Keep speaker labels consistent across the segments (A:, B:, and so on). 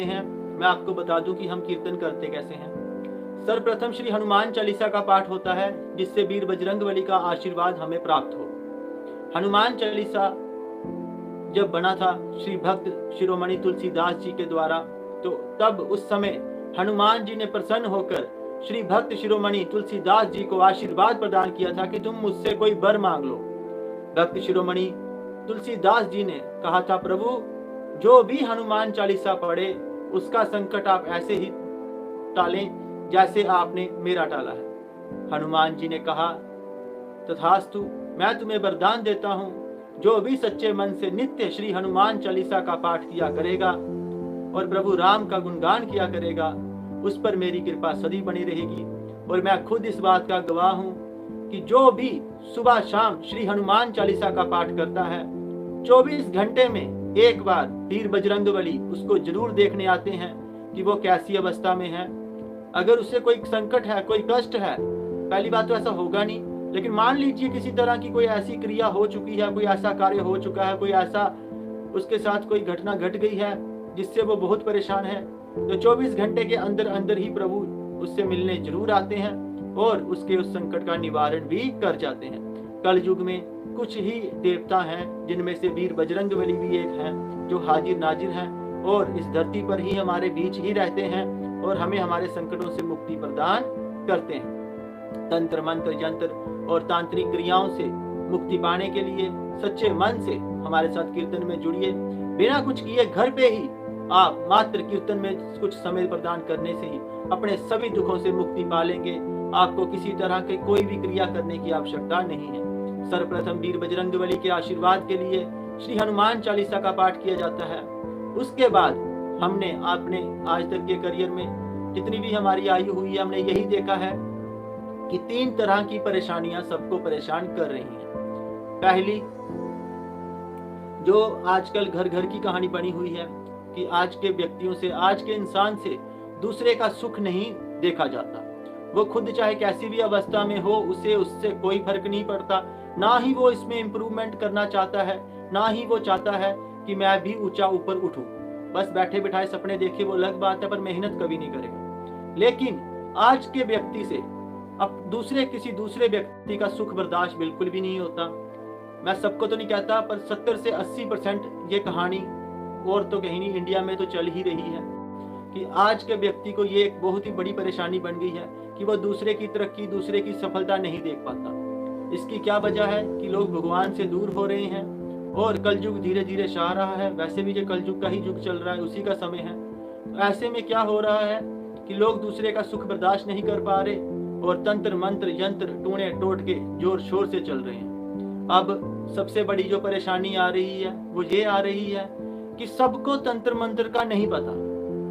A: हैं, मैं आपको बता दूं कि हम कीर्तन करते कैसे हैं। सर्वप्रथम श्री हनुमान चालीसा का पाठ होता है, जिससे वीर बजरंगबली का आशीर्वाद हमें प्राप्त हो। हनुमान चालीसा जब बना था श्री भक्त शिरोमणि तुलसीदास जी के द्वारा, तो तब उस समय हनुमान जी ने प्रसन्न होकर श्री भक्त शिरोमणि तुलसीदास जी को आशीर्वाद प्रदान किया था कि तुम मुझसे कोई वर मांग लो। भक्त शिरोमणि तुलसीदास जी ने कहा था, प्रभु जो भी हनुमान चालीसा पढ़े उसका संकट आप ऐसे ही टालें जैसे आपने मेरा टाला है। हनुमान जी ने कहा, तथास्तु, मैं तुम्हें वरदान देता हूं, जो भी सच्चे मन से नित्य श्री हनुमान चालीसा का पाठ किया करेगा और प्रभु राम का गुणगान किया करेगा, उस पर मेरी कृपा सदी बनी रहेगी। और मैं खुद इस बात का गवाह हूं कि जो भी सुबह शाम श्री हनुमान चालीसा का पाठ करता है, 24 घंटे में एक बार वीर बजरंगबली उसको जरूर देखने आते हैं कि वो कैसी अवस्था में है। अगर उसे कोई संकट है, कोई कष्ट है, पहली बात तो ऐसा होगा नहीं, लेकिन मान लीजिए किसी तरह की कोई ऐसी क्रिया हो चुकी है, कोई ऐसा कार्य हो चुका है, कोई ऐसा उसके साथ कोई घटना घट गई है जिससे वो बहुत परेशान है, तो 24 घंटे के अंदर अंदर ही प्रभु उससे मिलने जरूर आते हैं और उसके उस संकट का निवारण भी कर जाते हैं। कल युग में कुछ ही देवता हैं, जिनमें से वीर बजरंगबली भी एक हैं, जो हाजिर नाजिर हैं और इस धरती पर ही हमारे बीच ही रहते हैं और हमें हमारे संकटों से मुक्ति प्रदान करते हैं। तंत्र मंत्र यंत्र और तांत्रिक क्रियाओं से मुक्ति पाने के लिए सच्चे मन से हमारे साथ कीर्तन में जुड़िए। बिना कुछ किए घर पे ही आप मात्र कीर्तन में कुछ समय प्रदान करने से ही अपने सभी दुखों से मुक्ति पा लेंगे। आपको किसी तरह की कोई भी क्रिया करने की आवश्यकता नहीं है। सर्वप्रथम वीर बजरंगबली के आशीर्वाद के लिए श्री हनुमान चालीसा का पाठ किया जाता है। उसके बाद हमने अपने आज तक के करियर में जितनी भी हमारी आयु हुई है, हमने यही देखा है कि 3 तरह की परेशानियां सबको परेशान कर रही हैं। पहली, जो आजकल घर घर की कहानी बनी हुई है कि आज के व्यक्तियों से, आज के इंसान से दूसरे का सुख नहीं देखा जाता। वो खुद चाहे कैसी भी अवस्था में हो, उसे उससे कोई फर्क नहीं पड़ता, ना ही वो इसमें इंप्रूवमेंट करना चाहता है, ना ही वो चाहता है कि मैं भी ऊंचा ऊपर उठूं। बस बैठे बिठाए सपने देखे वो अलग बात है, पर मेहनत कभी नहीं करेगा। लेकिन आज के व्यक्ति से अब किसी दूसरे व्यक्ति का सुख बर्दाश्त बिल्कुल भी नहीं होता। मैं सबको तो नहीं कहता, पर 70 से 80% ये कहानी और तो कहीं नहीं, इंडिया में तो चल ही रही है कि आज के व्यक्ति को ये एक बहुत ही बड़ी परेशानी बन गई है कि वो दूसरे की तरक्की, दूसरे की सफलता नहीं देख पाता। इसकी क्या वजह है कि लोग भगवान से दूर हो रहे हैं और कलयुग धीरे धीरे छा रहा है। वैसे भी जो कलयुग का ही युग चल रहा है, उसी का समय है। तो ऐसे में क्या हो रहा है कि लोग दूसरे का सुख बर्दाश्त नहीं कर पा रहे और तंत्र मंत्र यंत्र टूणे टोट के जोर शोर से चल रहे हैं। अब सबसे बड़ी जो परेशानी आ रही है वो ये आ रही है कि सबको तंत्र मंत्र का नहीं पता।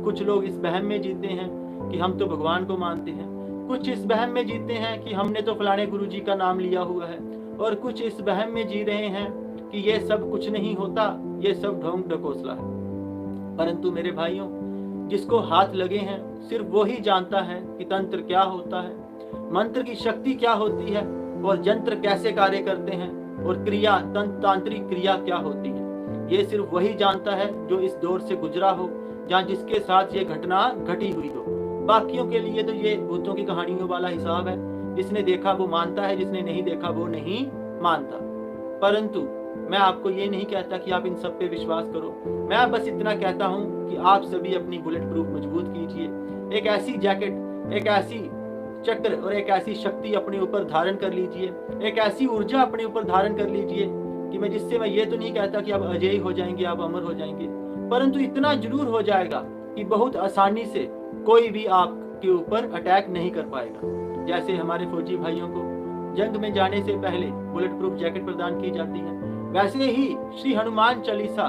A: कुछ लोग इस वहम में जीते हैं कि हम तो भगवान को मानते हैं, कुछ इस वहम में जीते हैं कि हमने तो फलाने गुरु जी का नाम लिया हुआ है, और कुछ इस वहम में जी रहे हैं कि ये सब कुछ नहीं होता, ये सब ढोंग ढकोसला है। परंतु मेरे भाइयों, जिसको हाथ लगे हैं सिर्फ वो ही जानता है कि तंत्र क्या होता है, मंत्र की शक्ति क्या होती है और यंत्र कैसे कार्य करते हैं और क्रिया, तांत्रिक क्रिया क्या होती है। ये सिर्फ वही जानता है जो इस दौर से गुजरा हो, जहाँ जिसके साथ ये घटना घटी हुई हो। बाकियों के लिए तो ये भूतों की कहानियों वाला हिसाब है, जिसने देखा वो मानता है, जिसने नहीं देखा वो नहीं मानता। परंतु मैं आपको ये नहीं कहता कि आप इन सब पे विश्वास करो। मैं बस इतना कहता हूँ कि आप सभी अपनी बुलेट प्रूफ मजबूत कीजिए। एक ऐसी जैकेट, एक ऐसी चक्र और एक ऐसी शक्ति अपने ऊपर धारण कर लीजिए, एक ऐसी ऊर्जा अपने ऊपर धारण कर लीजिए कि जिससे मैं ये तो नहीं कहता कि आप अजय हो जाएंगे, आप अमर हो जाएंगे, परंतु इतना जरूर हो जाएगा कि बहुत आसानी से कोई भी आपके ऊपर अटैक नहीं कर पाएगा। जैसे हमारे फौजी भाइयों को जंग में जाने से पहले बुलेट प्रूफ जैकेट प्रदान की जाती है, वैसे ही श्री हनुमान चालीसा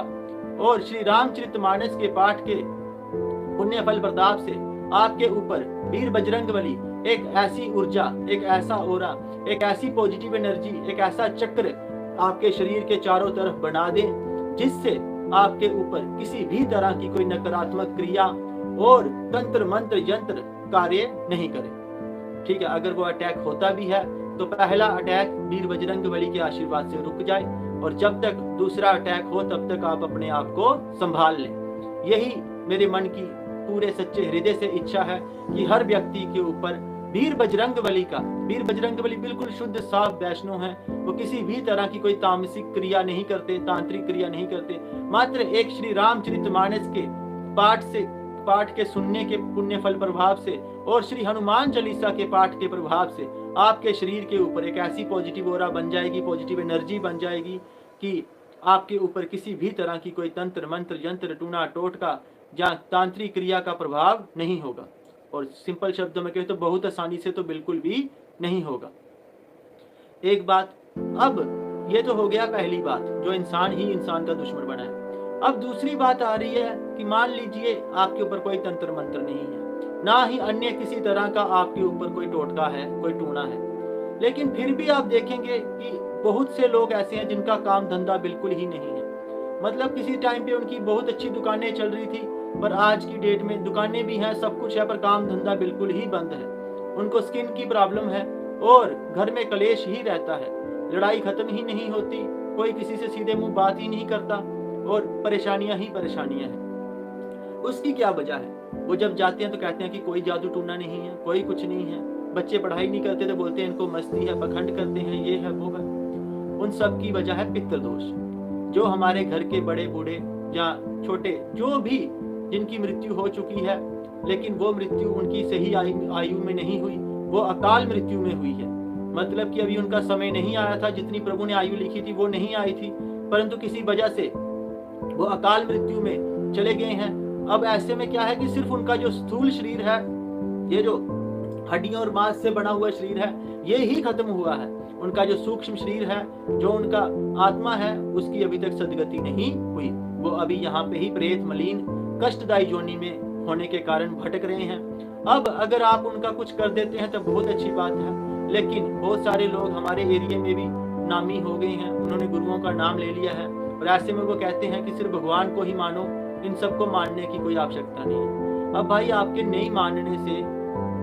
A: और श्री रामचरितमानस के पाठ के पुण्य फल प्रताप से आपके ऊपर वीर बजरंगबली एक ऐसी ऊर्जा, एक ऐसा ओरा, एक ऐसी पॉजिटिव एनर्जी, एक ऐसा चक्र आपके शरीर के चारों तरफ बना दे, जिससे आपके ऊपर किसी भी तरह की कोई नकारात्मक क्रिया और तंत्र मंत्र यंत्र कार्य नहीं करे। ठीक है, अगर वो अटैक होता भी है तो पहला अटैक वीर बजरंगबली के आशीर्वाद से रुक जाए, और जब तक दूसरा अटैक हो तब तक आप अपने आप को संभाल लें। यही मेरे मन की पूरे सच्चे हृदय से इच्छा है कि हर व्यक्ति के ऊपर वीर बजरंगबली का, वीर बजरंगबली बिल्कुल शुद्ध साफ वैष्णव है, वो किसी भी तरह की कोई तामसिक क्रिया नहीं करते, तांत्रिक क्रिया नहीं करते, मात्र एक श्री रामचरितमानस के पाठ के सुनने के पुण्य फल प्रभाव से और श्री हनुमान चालीसा के पाठ के प्रभाव से आपके शरीर के ऊपर एक ऐसी पॉजिटिव ऑरा बन जाएगी, पॉजिटिव एनर्जी बन जाएगी कि आपके ऊपर किसी भी तरह की कोई तंत्र मंत्र यंत्र टूना टोटका या तांत्रिक क्रिया का प्रभाव नहीं होगा। और सिंपल शब्दों में कहें तो बहुत आसानी से तो बिल्कुल भी नहीं होगा। एक बात, अब ये तो हो गया पहली बात, जो इंसान ही इंसान का दुश्मन बना है। अब दूसरी बात आ रही है कि मान लीजिए आपके ऊपर कोई तंत्र मंत्र नहीं है, ना ही अन्य किसी तरह का आपके ऊपर कोई टोटका है, कोई टूना है, लेकिन फिर भी आप देखेंगे कि बहुत से लोग ऐसे हैं जिनका काम धंधा बिल्कुल ही नहीं है। मतलब किसी टाइम पे उनकी बहुत अच्छी दुकानें चल रही थी, पर आज की डेट में दुकानें भी हैं, सब कुछ है, पर काम धंधा बिल्कुल ही बंद है। उनको स्किन की प्रॉब्लम है और घर में कलेश ही रहता है, लड़ाई खत्म ही नहीं होती, कोई किसी से सीधे मुंह बात ही नहीं करता और परेशानियां ही परेशानियां हैं। उसकी क्या वजह है? वो जब जाते हैं तो कहते हैं कि कोई जादू टूना नहीं है, कोई कुछ नहीं है, बच्चे पढ़ाई नहीं करते तो बोलते हैं इनको मस्ती है, पखंड करते हैं, ये है वो है। उन सब की वजह है पितृदोष। जो हमारे घर के बड़े बूढ़े या छोटे जो भी जिनकी मृत्यु हो चुकी है, लेकिन वो मृत्यु उनकी सही आयु में नहीं हुई, वो अकाल मृत्यु में हुई है। मतलब कि अभी उनका समय नहीं आया था, जितनी प्रभु ने आयु लिखी थी वो नहीं आई थी, परंतु किसी वजह से वो अकाल मृत्यु में चले गए हैं। अब ऐसे में क्या है कि सिर्फ उनका जो स्थूल शरीर है, ये जो हड्डियों और मांस से बना हुआ शरीर है, ये ही खत्म हुआ है। उनका जो सूक्ष्म शरीर है, जो उनका आत्मा है, उसकी अभी तक सदगति नहीं हुई। वो अभी यहाँ पे ही प्रेत मलिन कष्टदायी योनि में होने के कारण भटक रहे हैं। अब अगर आप उनका कुछ कर देते हैं तो बहुत अच्छी बात है, लेकिन बहुत सारे लोग हमारे एरिया में भी नामी हो गए हैं, उन्होंने गुरुओं का नाम ले लिया है और ऐसे में वो कहते हैं कि सिर्फ भगवान को ही मानो, इन सबको मानने की कोई आवश्यकता नहीं है। अब भाई आपके नहीं मानने से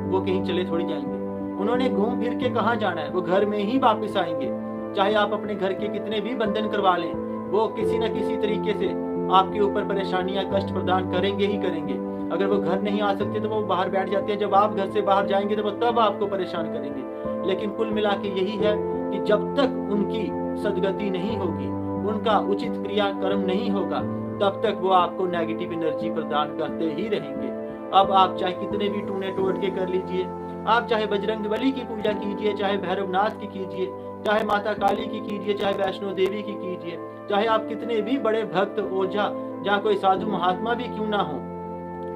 A: वो कहीं चले थोड़ी जाएंगे, उन्होंने घूम फिर के कहाँ जाना है, वो घर में ही वापस आएंगे। चाहे आप अपने घर के कितने भी बंधन करवा लें, वो किसी न किसी तरीके से आपके ऊपर परेशानियां कष्ट प्रदान करेंगे ही करेंगे। अगर वो घर नहीं आ सकते तो वो बाहर बैठ जाते हैं, जब आप घर से बाहर जाएंगे तो वो तब आपको परेशान करेंगे। लेकिन कुल मिला के यही है कि जब तक उनकी सदगति नहीं होगी, उनका उचित क्रिया कर्म नहीं होगा, तब तक वो आपको नेगेटिव एनर्जी प्रदान करते ही रहेंगे। अब आप चाहे कितने भी टूने टोटके कर लीजिए, आप चाहे बजरंगबली की पूजा कीजिए, चाहे भैरवनाथ की कीजिए, चाहे माता काली की कीजिए, चाहे वैष्णो देवी की कीजिए, चाहे आप कितने भी बड़े भक्त ओझा या कोई साधु महात्मा भी क्यों ना हो,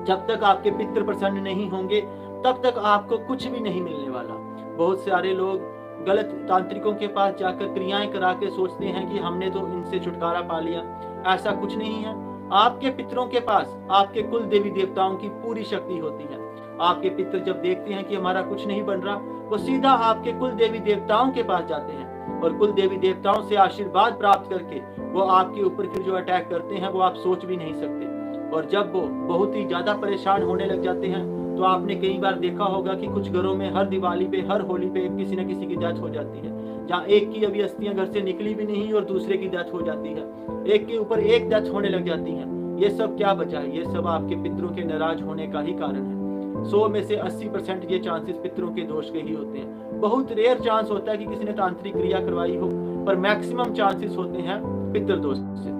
A: जब तक आपके पितृ प्रसन्न नहीं होंगे तब तक आपको कुछ भी नहीं मिलने वाला। बहुत सारे लोग गलत तांत्रिकों के पास जाकर क्रियाएं करा के सोचते हैं कि हमने तो इनसे छुटकारा पा लिया। ऐसा कुछ नहीं है। आपके पितरों के पास आपके कुल देवी देवताओं की पूरी शक्ति होती है। आपके पितर जब देखते हैं कि हमारा कुछ नहीं बन रहा, वो सीधा आपके कुल देवी देवताओं के पास जाते हैं और कुल देवी देवताओं से आशीर्वाद प्राप्त करके वो आपके ऊपर फिर जो अटैक करते हैं वो आप सोच भी नहीं सकते। और जब वो बहुत ही ज्यादा परेशान होने लग जाते हैं तो आपने कई बार देखा होगा कि कुछ घरों में हर दिवाली पे, हर होली पे किसी न किसी की डेथ हो जाती है, जहाँ एक की अभी अस्थियां घर से निकली भी नहीं और दूसरे की डेथ हो जाती है, एक के ऊपर एक डेथ होने लग जाती है। ये सब क्या बचा है? ये सब आपके पितरों के नाराज होने का ही कारण है। 100 में से 80% ये चांसेस पितरों के दोष के ही होते हैं। बहुत रेयर चांस होता है कि किसी ने तांत्रिक क्रिया करवाई हो, पर मैक्सिमम चांसेस होते हैं पितृ दोष से।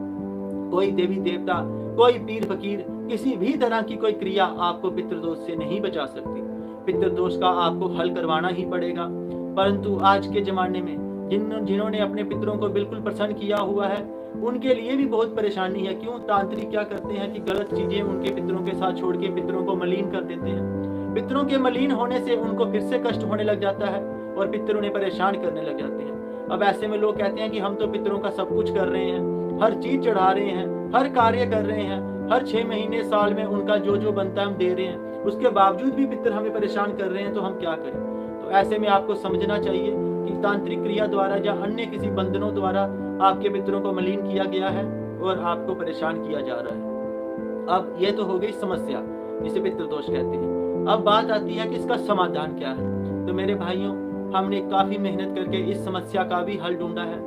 A: कोई देवी देवता, कोई पीर फकीर, किसी भी तरह की कोई क्रिया आपको पितृदोष से नहीं बचा सकती। पितृदोष का आपको हल करवाना ही पड़ेगा। परंतु आज के जमाने में जिन्होंने अपने पितरों को बिल्कुल प्रसन्न किया हुआ है, उनके लिए भी बहुत परेशानी है। क्यों? तांत्रिक क्या करते हैं कि गलत चीजें उनके पितरों के साथ छोड़ के पितरों को मलिन कर देते हैं। पितरों के मलिन होने से उनको फिर से कष्ट होने लग जाता है और पितर उन्हें परेशान करने लग जाते हैं। अब ऐसे में लोग कहते हैं कि हम तो पितरों का सब कुछ कर रहे हैं, हर चीज चढ़ा रहे हैं, हर कार्य कर रहे हैं, हर 6 महीने साल में उनका जो जो बनता है हम दे रहे हैं, उसके बावजूद भी पितर हमें परेशान कर रहे हैं, तो हम क्या करें? तो ऐसे में आपको समझना चाहिए कि तांत्रिक क्रिया द्वारा या अन्य किसी बंधनों द्वारा आपके पितरों को मलिन किया गया है और आपको परेशान किया जा रहा है। अब ये तो हो गई समस्या, जिसे पितृदोष कहते हैं। अब बात आती है कि इसका समाधान क्या है। तो मेरे भाइयों, हमने काफी मेहनत करके इस समस्या का भी हल ढूंढा है।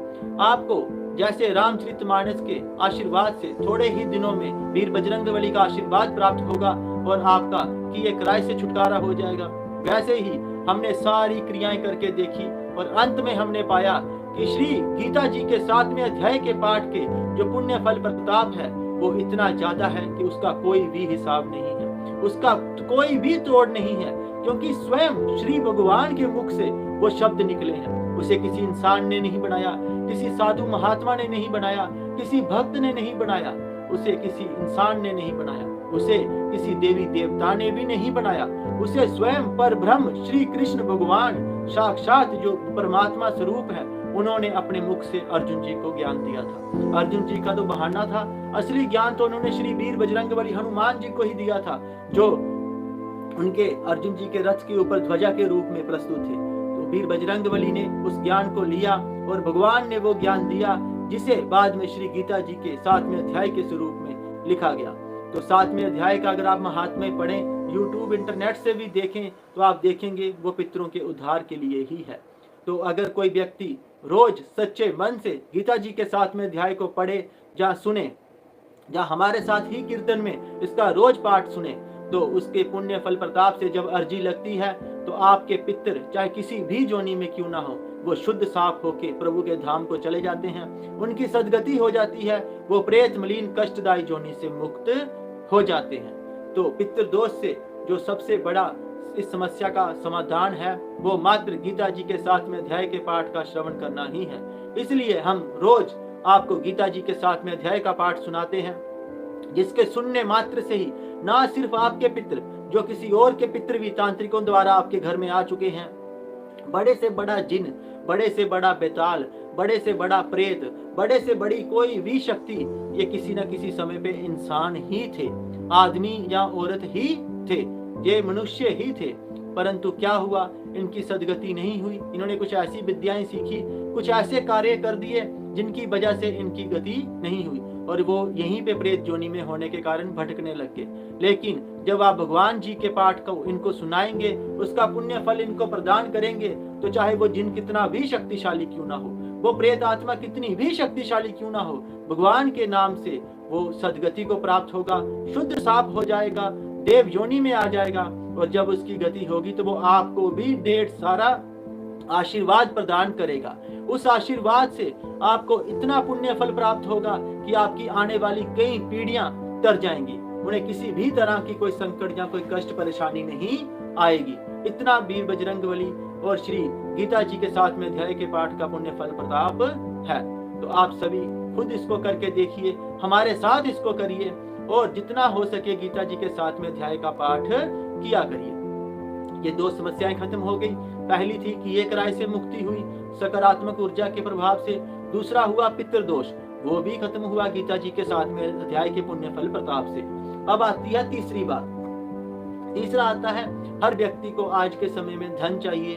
A: आपको जैसे रामचरितमानस के आशीर्वाद से थोड़े ही दिनों में वीर बजरंगबली का आशीर्वाद प्राप्त होगा और आपका किए कराय से छुटकारा हो जाएगा, वैसे ही हमने सारी क्रियाएं करके देखी और अंत में हमने पाया कि श्री गीता जी के 7वें अध्याय के पाठ के जो पुण्य फल प्रताप है वो इतना ज्यादा है कि उसका कोई भी हिसाब नहीं है, उसका कोई भी तोड़ नहीं है, क्योंकि स्वयं श्री भगवान के मुख से वो शब्द निकले हैं। उसे किसी इंसान ने नहीं बनाया, किसी साधु महात्मा ने नहीं बनाया, किसी भक्त ने नहीं बनाया, उसे किसी इंसान ने नहीं बनाया, उसे किसी देवी देवता ने भी नहीं बनाया, उसे स्वयं परब्रह्म श्री कृष्ण भगवान साक्षात जो परमात्मा स्वरूप है उन्होंने अपने मुख से अर्जुन जी को ज्ञान दिया था। अर्जुन जी का तो बहाना था, असली ज्ञान तो उन्होंने श्री वीर बजरंगबली हनुमान जी को ही दिया था, जो उनके अर्जुन जी के रथ के ऊपर ध्वजा के रूप में प्रस्तुत थे। तो वीर बजरंगबली ने उस ज्ञान को लिया और भगवान ने वो ज्ञान दिया, जिसे बाद में श्री गीता जी के 7वें अध्याय के स्वरूप में लिखा गया। तो 7वें अध्याय का अगर आप महात्म्य पढ़ें, यूट्यूब इंटरनेट से भी देखें, तो आप देखेंगे वो पितरों के उद्धार के लिए ही है। तो अगर कोई व्यक्ति रोज सच्चे मन से गीता जी के 7वें अध्याय को पढ़े, या सुने, या हमारे साथ ही कीर्तन में इसका रोज पाठ सुने, तो उसके पुण्य फल प्रताप से जब अर्जी लगती है तो आपके पितर चाहे किसी भी जोनी में क्यों ना हो, वो शुद्ध साफ होके प्रभु के धाम को चले जाते हैं, उनकी सदगति हो जाती है, वो प्रेत मलिन कष्टदायी जोनी से मुक्त हो जाते हैं। तो पितृ दोष से जो सबसे बड़ा इस समस्या का समाधान है वो मात्र गीता जी के 7वें अध्याय के पाठ का श्रवण करना ही है। इसलिए हम रोज आपको गीता जी के 7वें अध्याय का पाठ सुनाते हैं, जिसके सुनने मात्र से ही ना सिर्फ आपके पितृ, जो किसी और के पितृ भी तांत्रिकों द्वारा आपके घर में आ चुके हैं, बड़े से बड़ा जिन, बड़े से बड़ा बेताल, बड़े से बड़ा प्रेत, बड़े से बड़ी कोई भी शक्ति, ये किसी न किसी समय पे इंसान ही थे, आदमी या औरत ही थे, ये मनुष्य ही थे। परंतु क्या हुआ, इनकी सदगति नहीं हुई, इन्होंने कुछ ऐसी विद्याएं सीखी, कुछ ऐसे कार्य कर दिए जिनकी वजह से इनकी गति नहीं हुई, और वो यहीं पे प्रेत जोनी में होने के कारण भटकने लग गए। लेकिन जब आप भगवान जी के पाठ को इनको सुनाएंगे, उसका पुण्य फल इनको प्रदान करेंगे, तो चाहे वो जिन कितना भी शक्तिशाली क्यों ना हो, वो प्रेत आत्मा कितनी भी शक्तिशाली क्यों ना हो, भगवान के नाम से वो सदगति को प्राप्त होगा, शुद्ध साफ हो जाएगा, देव योनि में आ जाएगा, और जब उसकी गति होगी तो वो आपको भी ढेर सारा आशीर्वाद प्रदान करेगा। उस आशीर्वाद से आपको इतना पुण्य फल प्राप्त होगा कि आपकी आने वाली कई पीढ़ियां तर जाएंगी, उन्हें किसी भी तरह की कोई संकट या कोई कष्ट परेशानी नहीं आएगी। इतना वीर बजरंगबली और श्री गीता जी के 7वें अध्याय के पाठ का पुण्य फल प्रताप है। तो आप सभी खुद इसको करके देखिए, हमारे साथ इसको करिए, और जितना हो सके गीता जी के 7वें अध्याय का पाठ किया करिए। ये दो समस्याएं खत्म हो गई। पहली थी कि एक राय से मुक्ति हुई सकारात्मक ऊर्जा के प्रभाव से, दूसरा हुआ पितृदोष, वो भी खत्म हुआ गीता जी के 7वें अध्याय के पुण्य फल प्रताप से। अब आती है तीसरी बात। तीसरा आता है, हर व्यक्ति को आज के समय में धन चाहिए,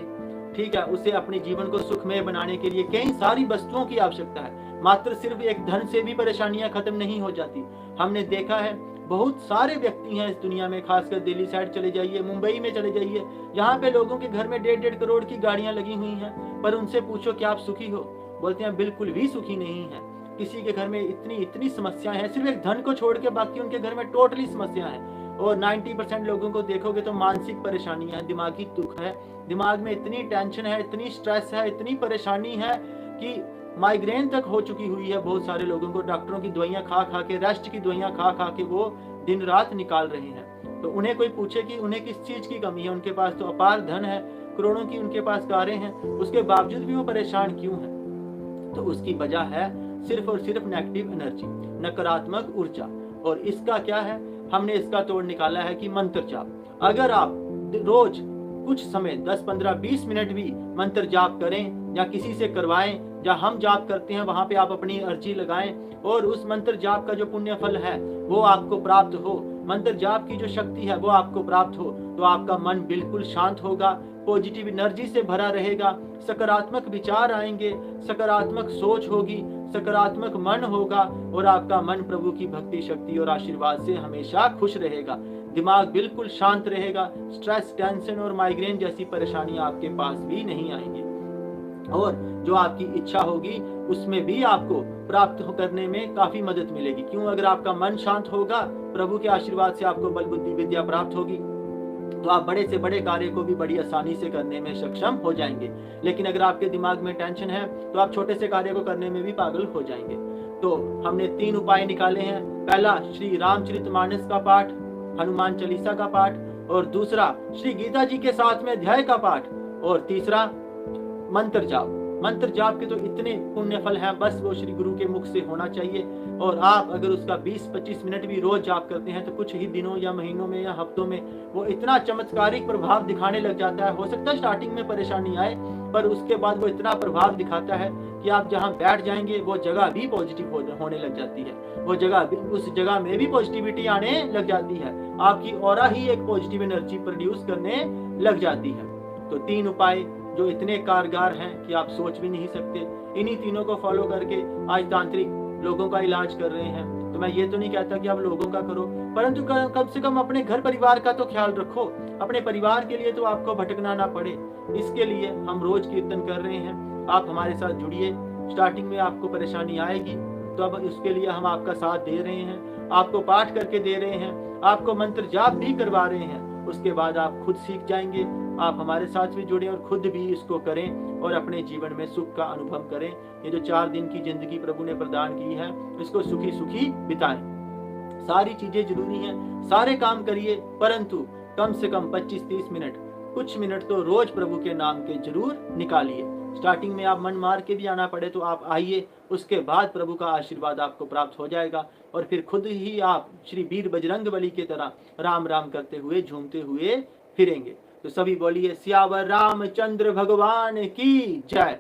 A: ठीक है, उसे अपने जीवन को सुखमय बनाने के लिए कई सारी वस्तुओं की आवश्यकता है। मात्र सिर्फ एक धन से भी परेशानियां खत्म नहीं हो जाती। हमने देखा है बहुत सारे व्यक्ति हैं इस दुनिया में, खासकर दिल्ली साइड चले जाइए, मुंबई में चले जाइए, यहाँ पे लोगों के घर में 1.5 करोड़ की गाड़ियां लगी हुई हैं, पर उनसे पूछो कि आप सुखी हो, बोलते हैं बिल्कुल भी सुखी नहीं है। किसी के घर में इतनी समस्याएं हैं, सिर्फ एक धन को छोड़ के बाकी उनके घर में टोटली समस्या है। और 90% लोगों को देखोगे तो मानसिक परेशानी है, दिमागी दुख है, दिमाग में इतनी टेंशन है, इतनी स्ट्रेस है, इतनी परेशानी है कि माइग्रेन तक हो चुकी हुई है बहुत सारे लोगों को। डॉक्टरों की दवाइयां खा खा के, रेस्ट की दवाइयां खा खा के वो दिन रात निकाल रहे हैं। तो उन्हें कोई पूछे कि उन्हें किस चीज की कमी है, उनके पास तो अपार धन है, करोड़ों की उनके पास कारें हैं, उसके बावजूद भी वो परेशान क्यों है? तो उसकी वजह है सिर्फ और सिर्फ नेगेटिव एनर्जी, नकारात्मक ऊर्जा। और इसका क्या है, हमने इसका तोड़ निकाला है कि मंत्र जाप। अगर आप रोज कुछ समय 10, 15, 20 मिनट भी मंत्र जाप करें, या किसी से करवाएं, या हम जाप करते हैं वहां पे आप अपनी अर्जी लगाएं, और उस मंत्र जाप का जो पुण्य फल है वो आपको प्राप्त हो, मंत्र जाप की जो शक्ति है वो आपको प्राप्त हो, तो आपका मन बिल्कुल शांत होगा, पॉजिटिव एनर्जी से भरा रहेगा, सकारात्मक विचार आएंगे, सकारात्मक सोच होगी, सकारात्मक मन होगा, और आपका मन प्रभु की भक्ति शक्ति और आशीर्वाद से हमेशा खुश रहेगा, दिमाग बिल्कुल शांत रहेगा, स्ट्रेस, टेंशन और माइग्रेन जैसी परेशानियां आपके पास भी नहीं आएंगी। और जो आपकी इच्छा होगी उसमें भी आपको प्राप्त करने में काफी मदद मिलेगी। क्यों? अगर आपका मन शांत होगा, प्रभु के आशीर्वाद से आपको बल बुद्धि विद्या प्राप्त होगी, तो आप बड़े से बड़े कार्य को भी बड़ी आसानी से करने में सक्षम हो जाएंगे। लेकिन अगर आपके दिमाग में टेंशन है तो आप छोटे से कार्य को करने में भी पागल हो जाएंगे। तो हमने 3 उपाय निकाले हैं। पहला, श्री रामचरितमानस का पाठ, हनुमान चालीसा का पाठ, और दूसरा श्री गीता जी के 7वें अध्याय का पाठ, और तीसरा मंत्र जाप। मंत्र जाप के तो इतने पुण्य फल हैं, बस वो श्री गुरु के मुख से होना चाहिए। और आप अगर उसका 20-25 मिनट भी रोज जाप करते हैं तो कुछ ही दिनों या महीनों में या हफ्तों में वो इतना चमत्कारिक प्रभाव दिखाने लग जाता है। हो सकता है स्टार्टिंग में परेशानी आए, पर उसके बाद वो इतना प्रभाव दिखाता है कि आप जहाँ बैठ जाएंगे वो जगह भी पॉजिटिव होने लग जाती है, वो जगह उस जगह में भी पॉजिटिविटी आने लग जाती है, आपकी ऑरा ही एक पॉजिटिव एनर्जी प्रोड्यूस करने लग जाती है। तो 3 उपाय जो इतने कारगर हैं कि आप सोच भी नहीं सकते, इन्हीं तीनों को फॉलो करके आज तांत्रिक लोगों का इलाज कर रहे हैं। तो मैं ये तो नहीं कहता कि आप लोगों का करो, परंतु कम से कम अपने घर परिवार का तो ख्याल रखो। अपने परिवार के लिए तो आपको भटकना ना पड़े, इसके लिए हम रोज कीर्तन कर रहे हैं। आप हमारे साथ जुड़िए। स्टार्टिंग में आपको परेशानी आएगी तो अब उसके लिए हम आपका साथ दे रहे हैं, आपको पाठ करके दे रहे हैं, आपको मंत्र जाप भी करवा रहे हैं। उसके बाद आप खुद सीख जाएंगे। आप हमारे साथ भी जुड़े और खुद भी इसको करें और अपने जीवन में सुख का अनुभव करें। ये जो 4 दिन की जिंदगी प्रभु ने प्रदान की है, इसको सुखी सुखी बिताएं। सारी चीजें जरूरी हैं, सारे काम करिए, परंतु कम से कम 25-30 मिनट, कुछ मिनट तो रोज प्रभु के नाम के जरूर निकालिए। स्टार्टिंग में आप मन मार के भी आना पड़े तो आप आइए, उसके बाद प्रभु का आशीर्वाद आपको प्राप्त हो जाएगा और फिर खुद ही आप श्री वीर बजरंग बली की तरह राम राम करते हुए झूमते हुए फिरेंगे। तो सभी बोलिए सियावर रामचंद्र भगवान की जय।